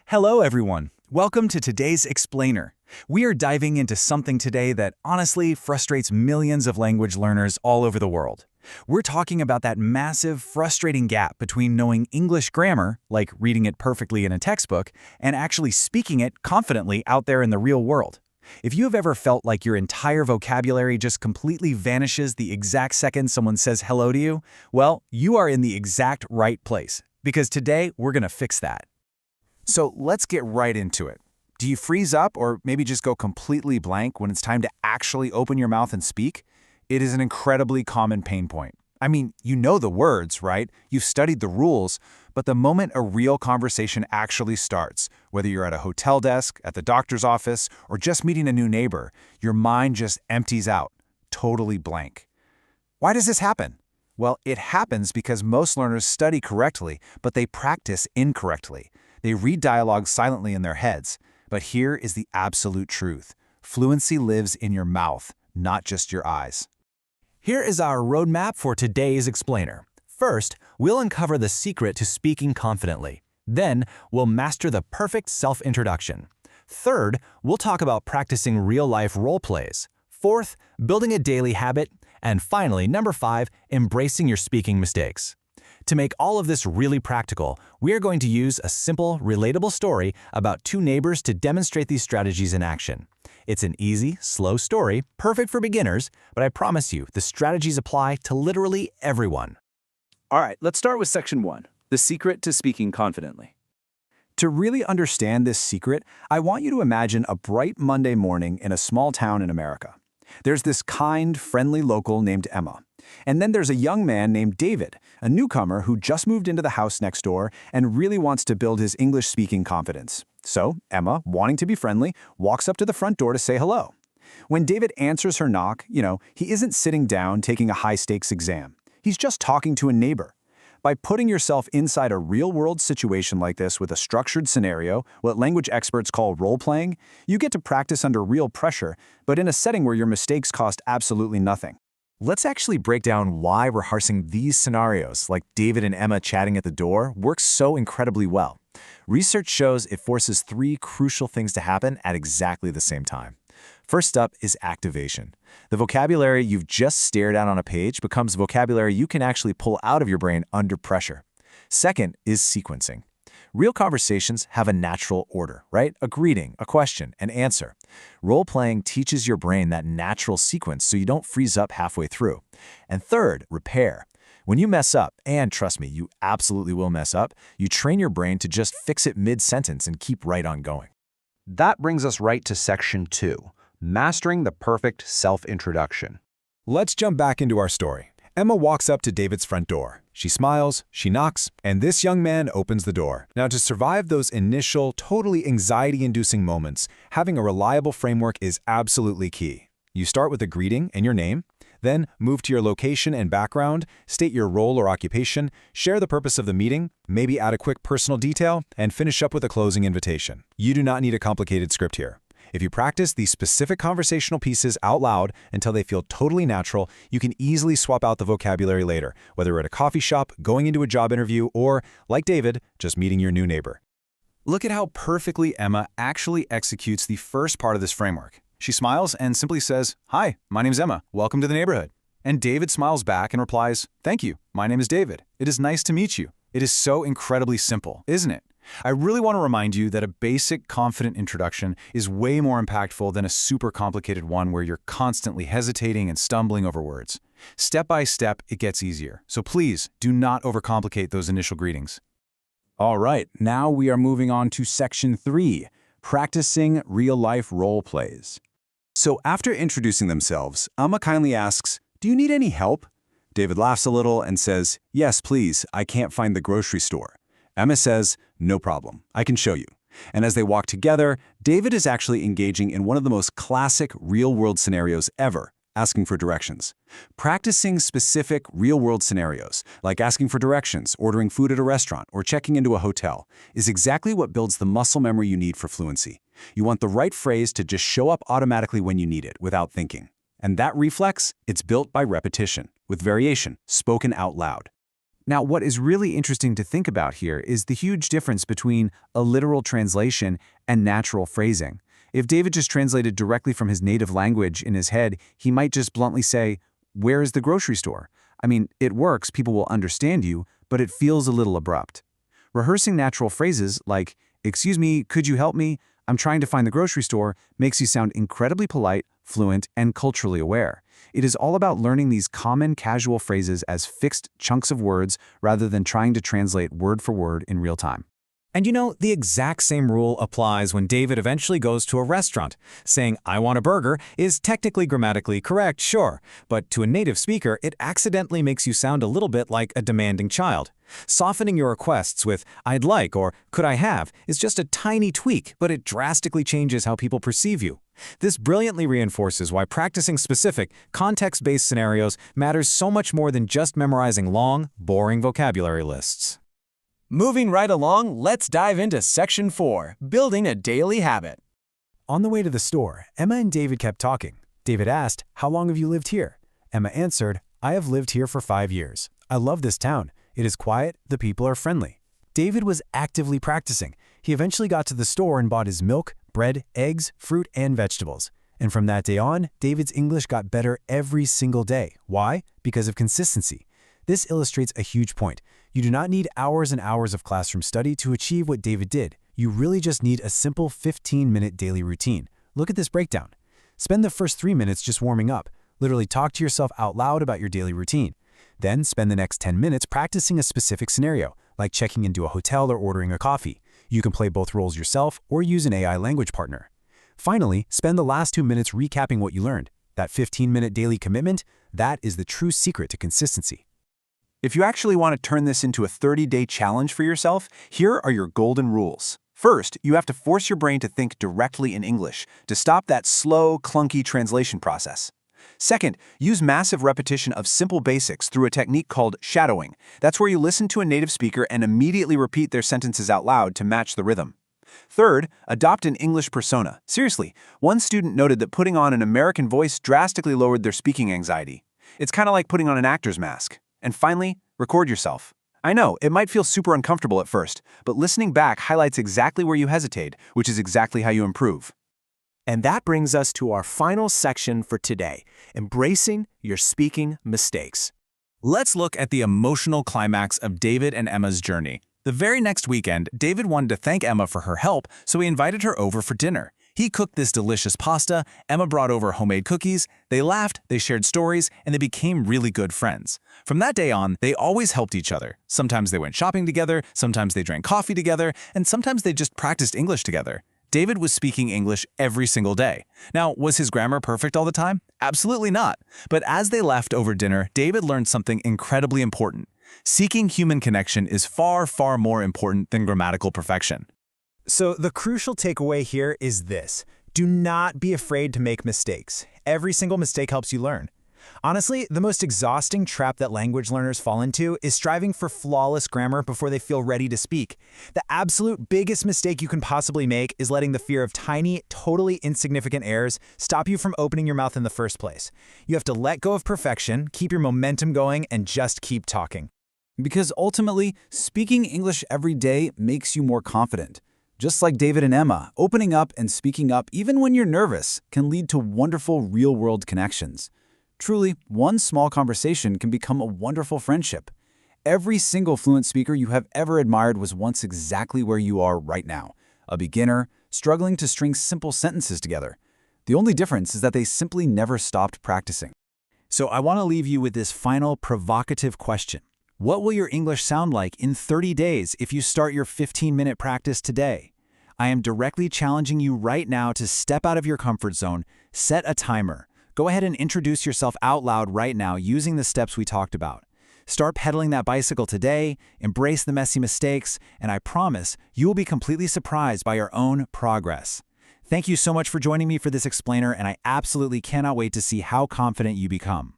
Hello, everyone. Welcome to today's Explainer. We are diving into something today that honestly frustrates millions of language learners all over the world. We're talking about that massive, frustrating gap between knowing English grammar, like reading it perfectly in a textbook, and actually speaking it confidently out there in the real world. If you have ever felt like your entire vocabulary just completely vanishes the exact second someone says hello to you, well, you are in the exact right place, because today we're going to fix that. So let's get right into it. Do you freeze up or maybe just go completely blank when it's time to actually open your mouth and speak? It is an incredibly common pain point. I mean, you know the words, right? You've studied the rules, but the moment a real conversation actually starts, whether you're at a hotel desk, at the doctor's office, or just meeting a new neighbor, your mind just empties out, totally blank. Why does this happen? Well, it happens because most learners study correctly, but they practice incorrectly. They read dialogue silently in their heads. But here is the absolute truth. Fluency lives in your mouth, not just your eyes. Here is our roadmap for today's Explainer. First, we'll uncover the secret to speaking confidently. Then, we'll master the perfect self-introduction. Third, we'll talk about practicing real-life role plays. Fourth, building a daily habit. And finally, number 5, embracing your speaking mistakes. To make all of this really practical, we are going to use a simple, relatable story about two neighbors to demonstrate these strategies in action. It's an easy, slow story, perfect for beginners, but I promise you, the strategies apply to literally everyone. All right, let's start with section 1, the secret to speaking confidently. To really understand this secret, I want you to imagine a bright Monday morning in a small town in America. There's this kind, friendly local named Emma. And then there's a young man named David, a newcomer who just moved into the house next door and really wants to build his English-speaking confidence. So Emma, wanting to be friendly, walks up to the front door to say hello. When David answers her knock, he isn't sitting down taking a high-stakes exam. He's just talking to a neighbor. By putting yourself inside a real-world situation like this with a structured scenario, what language experts call role-playing, you get to practice under real pressure, but in a setting where your mistakes cost absolutely nothing. Let's actually break down why rehearsing these scenarios, like David and Emma chatting at the door, works so incredibly well. Research shows it forces 3 crucial things to happen at exactly the same time. First up is activation. The vocabulary you've just stared at on a page becomes vocabulary you can actually pull out of your brain under pressure. Second is sequencing. Real conversations have a natural order, right? A greeting, a question, an answer. Role-playing teaches your brain that natural sequence so you don't freeze up halfway through. And third, repair. When you mess up, and trust me, you absolutely will mess up, you train your brain to just fix it mid-sentence and keep right on going. That brings us right to section 2, mastering the perfect self-introduction. Let's jump back into our story. Emma walks up to David's front door. She smiles, she knocks, and this young man opens the door. Now, to survive those initial, totally anxiety-inducing moments, having a reliable framework is absolutely key. You start with a greeting and your name, then move to your location and background, state your role or occupation, share the purpose of the meeting, maybe add a quick personal detail, and finish up with a closing invitation. You do not need a complicated script here. If you practice these specific conversational pieces out loud until they feel totally natural, you can easily swap out the vocabulary later, whether you're at a coffee shop, going into a job interview, or, like David, just meeting your new neighbor. Look at how perfectly Emma actually executes the first part of this framework. She smiles and simply says, "Hi, my name's Emma. Welcome to the neighborhood." And David smiles back and replies, "Thank you. My name is David. It is nice to meet you." It is so incredibly simple, isn't it? I really want to remind you that a basic, confident introduction is way more impactful than a super complicated one where you're constantly hesitating and stumbling over words. Step by step, it gets easier. So please, do not overcomplicate those initial greetings. All right, now we are moving on to section 3, practicing real-life role plays. So after introducing themselves, Emma kindly asks, "Do you need any help?" David laughs a little and says, "Yes, please, I can't find the grocery store." Emma says, "No problem, I can show you." And as they walk together, David is actually engaging in one of the most classic real-world scenarios ever, asking for directions. Practicing specific real-world scenarios, like asking for directions, ordering food at a restaurant, or checking into a hotel, is exactly what builds the muscle memory you need for fluency. You want the right phrase to just show up automatically when you need it, without thinking. And that reflex, it's built by repetition, with variation, spoken out loud. Now, what is really interesting to think about here is the huge difference between a literal translation and natural phrasing. If David just translated directly from his native language in his head, he might just bluntly say, "Where is the grocery store?" I mean, it works, people will understand you, but it feels a little abrupt. Rehearsing natural phrases like, "Excuse me, could you help me? I'm trying to find the grocery store," makes you sound incredibly polite, fluent, and culturally aware. It is all about learning these common casual phrases as fixed chunks of words rather than trying to translate word for word in real time. And you know, the exact same rule applies when David eventually goes to a restaurant. Saying, "I want a burger," is technically grammatically correct, sure, but to a native speaker, it accidentally makes you sound a little bit like a demanding child. Softening your requests with "I'd like" or "Could I have" is just a tiny tweak, but it drastically changes how people perceive you. This brilliantly reinforces why practicing specific, context-based scenarios matters so much more than just memorizing long, boring vocabulary lists. Moving right along, let's dive into Section 4, Building a Daily Habit. On the way to the store, Emma and David kept talking. David asked, "How long have you lived here?" Emma answered, "I have lived here for 5 years. I love this town. It is quiet, the people are friendly." David was actively practicing. He eventually got to the store and bought his milk, bread, eggs, fruit, and vegetables. And from that day on, David's English got better every single day. Why? Because of consistency. This illustrates a huge point. You do not need hours and hours of classroom study to achieve what David did. You really just need a simple 15-minute daily routine. Look at this breakdown. Spend the first 3 minutes just warming up. Literally talk to yourself out loud about your daily routine. Then spend the next 10 minutes practicing a specific scenario, like checking into a hotel or ordering a coffee. You can play both roles yourself or use an AI language partner. Finally, spend the last 2 minutes recapping what you learned. That 15-minute daily commitment, that is the true secret to consistency. If you actually want to turn this into a 30-day challenge for yourself, here are your golden rules. First, you have to force your brain to think directly in English to stop that slow, clunky translation process. Second, use massive repetition of simple basics through a technique called shadowing. That's where you listen to a native speaker and immediately repeat their sentences out loud to match the rhythm. Third, adopt an English persona. Seriously, one student noted that putting on an American voice drastically lowered their speaking anxiety. It's kind of like putting on an actor's mask. And finally, record yourself. I know, it might feel super uncomfortable at first, but listening back highlights exactly where you hesitate, which is exactly how you improve. And that brings us to our final section for today, embracing your speaking mistakes. Let's look at the emotional climax of David and Emma's journey. The very next weekend, David wanted to thank Emma for her help, so he invited her over for dinner. He cooked this delicious pasta, Emma brought over homemade cookies, they laughed, they shared stories, and they became really good friends. From that day on, they always helped each other. Sometimes they went shopping together, sometimes they drank coffee together, and sometimes they just practiced English together. David was speaking English every single day. Now, was his grammar perfect all the time? Absolutely not. But as they left over dinner, David learned something incredibly important. Seeking human connection is far, far more important than grammatical perfection. So the crucial takeaway here is this. Do not be afraid to make mistakes. Every single mistake helps you learn. Honestly, the most exhausting trap that language learners fall into is striving for flawless grammar before they feel ready to speak. The absolute biggest mistake you can possibly make is letting the fear of tiny, totally insignificant errors stop you from opening your mouth in the first place. You have to let go of perfection, keep your momentum going, and just keep talking. Because ultimately, speaking English every day makes you more confident. Just like David and Emma, opening up and speaking up even when you're nervous can lead to wonderful real-world connections. Truly, one small conversation can become a wonderful friendship. Every single fluent speaker you have ever admired was once exactly where you are right now, a beginner, struggling to string simple sentences together. The only difference is that they simply never stopped practicing. So I want to leave you with this final provocative question. What will your English sound like in 30 days if you start your 15-minute practice today? I am directly challenging you right now to step out of your comfort zone, set a timer. Go ahead and introduce yourself out loud right now using the steps we talked about. Start pedaling that bicycle today, embrace the messy mistakes, and I promise you will be completely surprised by your own progress. Thank you so much for joining me for this explainer, and I absolutely cannot wait to see how confident you become.